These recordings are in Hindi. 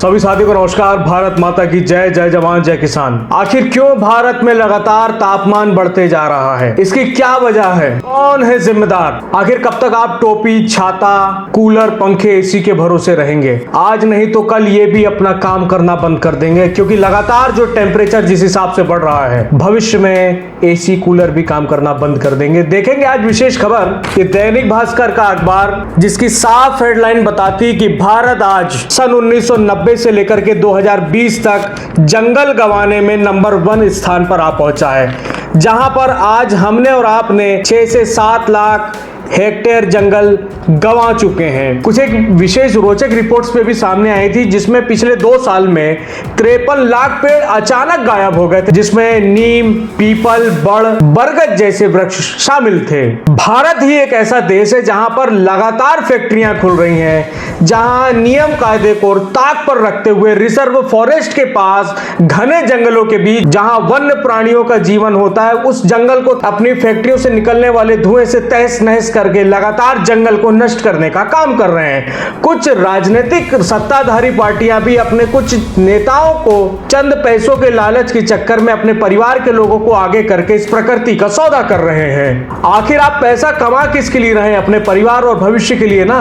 सभी साथियों को नमस्कार। भारत माता की जय। जय जवान जय किसान। आखिर क्यों भारत में लगातार तापमान बढ़ते जा रहा है? इसकी क्या वजह है? कौन है जिम्मेदार? आखिर कब तक आप टोपी, छाता, कूलर, पंखे, एसी के भरोसे रहेंगे? आज नहीं तो कल ये भी अपना काम करना बंद कर देंगे, क्योंकि लगातार जो टेम्परेचर जिस हिसाब से बढ़ रहा है, भविष्य में एसी कूलर भी काम करना बंद कर देंगे। देखेंगे आज विशेष खबर कि दैनिक भास्कर का अखबार, जिसकी साफ हेडलाइन बताती कि भारत आज सन 1990 से लेकर के 2020 तक जंगल गंवाने में नंबर 1 स्थान पर आ पहुंचा है, जहां पर आज हमने और आपने 6 से 7 लाख हेक्टेयर जंगल गंवा चुके हैं। कुछ एक विशेष रोचक रिपोर्ट्स पे भी सामने आई थी, जिसमें पिछले 2 साल में 53 लाख पेड़ अचानक गायब हो गए थे, जिसमें नीम, पीपल, बड़, बरगद जैसे वृक्ष शामिल थे। भारत ही एक ऐसा देश है जहां पर लगातार फैक्ट्रियां खुल रही हैं, जहां नियम कायदे को ताक पर रखते हुए रिजर्व फॉरेस्ट के पास घने जंगलों के बीच जहां वन्य प्राणियों का जीवन होता है, उस जंगल को अपनी फैक्ट्रियों से निकलने वाले धुएं से तहस नहस करके लगातार जंगल को नष्ट करने का काम कर रहे हैं। कुछ राजनीतिक सत्ताधारी पार्टियां भी अपने कुछ नेताओं को चंद पैसों के लालच के चक्कर में अपने परिवार के लोगों को आगे करके इस प्रकृति का सौदा कर रहे हैं। आखिर आप पैसा कमा किसके लिए रहे हैं? अपने परिवार और भविष्य के लिए ना।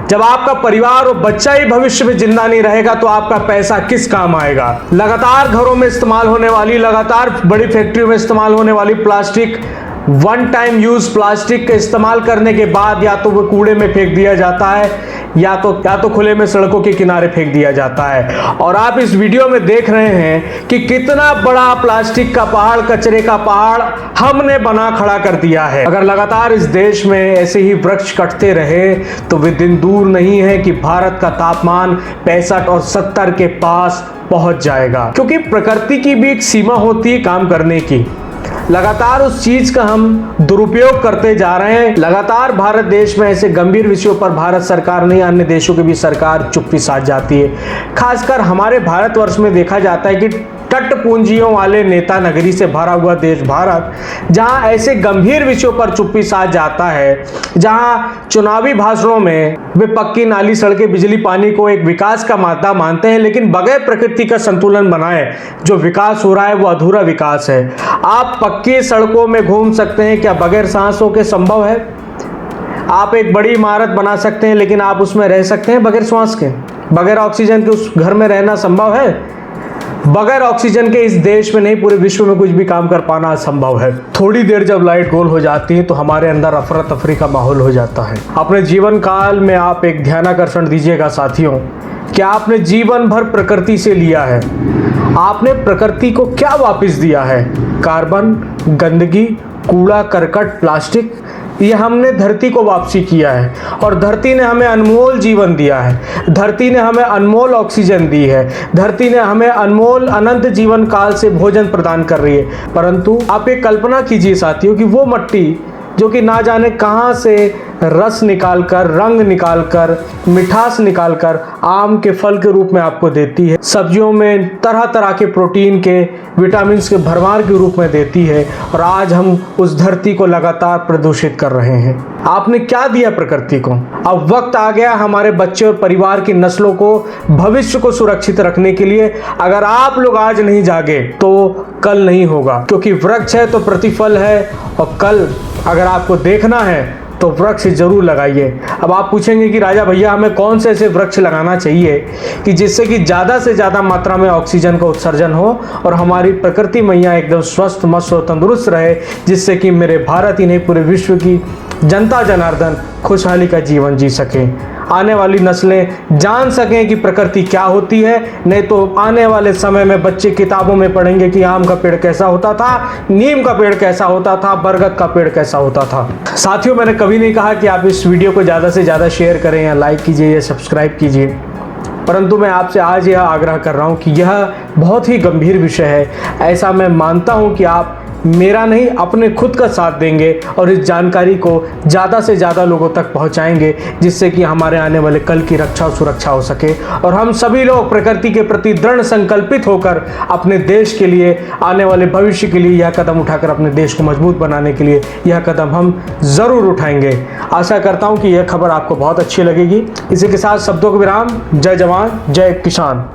जब आपका परिवार और बच्चा ही भविष्य में जिंदा नहीं रहेगा तो आपका पैसा किस काम आएगा? लगातार घरों में इस्तेमाल होने वाली, लगातार बड़ी फैक्ट्रियों में इस्तेमाल होने वाली plastic, one time use plastic का इस्तेमाल करने के बाद या तो वो कूड़े में फेंक दिया जाता है या तो खुले में सड़कों के किनारे फेंक दिया जाता है। और आप इस वीडियो में देख रहे हैं कि कितना बड़ा प्लास्टिक का पहाड़, कचरे का पहाड़ हमने बना खड़ा कर दिया है। अगर लगातार इस देश में ऐसे ही वृक्ष कटते रहे तो वे दिन दूर नहीं है कि भारत का तापमान 65 और 70 के पास पहुंच जाएगा, क्योंकि प्रकृति की भी एक सीमा होती है काम करने की। लगातार उस चीज का हम दुरुपयोग करते जा रहे हैं। लगातार भारत देश में ऐसे गंभीर विषयों पर भारत सरकार नहीं, अन्य देशों की भी सरकार चुप्पी साध जाती है। खासकर हमारे भारतवर्ष में देखा जाता है कि तट पूंजियों वाले नेता नगरी से भरा हुआ देश भारत, जहां ऐसे गंभीर विषयों पर चुप्पी साध जाता है, जहां चुनावी भाषणों में वे पक्की नाली, सड़कें, बिजली, पानी को एक विकास का मादा मानते हैं, लेकिन बगैर प्रकृति का संतुलन बनाए जो विकास हो रहा है वो अधूरा विकास है। आप पक्की सड़कों में घूम सकते हैं, क्या बगैर सांसों के संभव है? आप एक बड़ी इमारत बना सकते हैं, लेकिन आप उसमें रह सकते हैं बगैर श्वास के? बगैर ऑक्सीजन के उस घर में रहना संभव है? बगैर ऑक्सीजन के इस देश में नहीं, पूरे विश्व में कुछ भी काम कर पाना असंभव है। थोड़ी देर जब लाइट गोल हो जाती है तो हमारे अंदर अफरा तफरी का माहौल हो जाता है। अपने जीवन काल में आप एक ध्यानाकर्षण दीजिएगा साथियों, क्या आपने जीवन भर प्रकृति से लिया है? आपने प्रकृति को क्या वापस दिया है? कार्बन, गंदगी, कूड़ा करकट, प्लास्टिक, ये हमने धरती को वापसी किया है। और धरती ने हमें अनमोल जीवन दिया है, धरती ने हमें अनमोल ऑक्सीजन दी है, धरती ने हमें अनमोल अनंत जीवन काल से भोजन प्रदान कर रही है। परंतु आप एक कल्पना कीजिए साथियों कि वो मट्टी जो कि ना जाने कहां से रस निकालकर, रंग निकालकर, मिठास निकालकर आम के फल के रूप में आपको देती है, सब्जियों में तरह तरह के प्रोटीन के, विटामिन के भरमार के रूप में देती है, और आज हम उस धरती को लगातार प्रदूषित कर रहे हैं। आपने क्या दिया प्रकृति को? अब वक्त आ गया हमारे बच्चे और परिवार की नस्लों को, भविष्य को सुरक्षित रखने के लिए। अगर आप लोग आज नहीं जागे तो कल नहीं होगा, क्योंकि वृक्ष है तो प्रतिफल है, और कल अगर आपको देखना है तो वृक्ष जरूर लगाइए। अब आप पूछेंगे कि राजा भैया हमें कौन से ऐसे वृक्ष लगाना चाहिए कि जिससे कि ज़्यादा से ज़्यादा मात्रा में ऑक्सीजन का उत्सर्जन हो और हमारी प्रकृति मैया एकदम स्वस्थ, मस्त और तंदुरुस्त रहे, जिससे कि मेरे भारत ही नहीं पूरे विश्व की जनता जनार्दन खुशहाली का जीवन जी सकें, आने वाली नस्लें जान सकें कि प्रकृति क्या होती है। नहीं तो आने वाले समय में बच्चे किताबों में पढ़ेंगे कि आम का पेड़ कैसा होता था, नीम का पेड़ कैसा होता था, बरगद का पेड़ कैसा होता था। साथियों, मैंने कभी नहीं कहा कि आप इस वीडियो को ज़्यादा से ज़्यादा शेयर करें या लाइक कीजिए या सब्सक्राइब कीजिए, परंतु मैं आपसे आज यह आग्रह कर रहा हूँ कि यह बहुत ही गंभीर विषय है। ऐसा मैं मानता हूँ कि आप मेरा नहीं, अपने खुद का साथ देंगे और इस जानकारी को ज़्यादा से ज़्यादा लोगों तक पहुंचाएंगे, जिससे कि हमारे आने वाले कल की रक्षा और सुरक्षा हो सके, और हम सभी लोग प्रकृति के प्रति दृढ़ संकल्पित होकर अपने देश के लिए, आने वाले भविष्य के लिए यह कदम उठाकर अपने देश को मजबूत बनाने के लिए यह कदम हम ज़रूर उठाएंगे। आशा करता हूँ कि यह खबर आपको बहुत अच्छी लगेगी। इसी के साथ शब्दों को विराम। जय जवान जय किसान।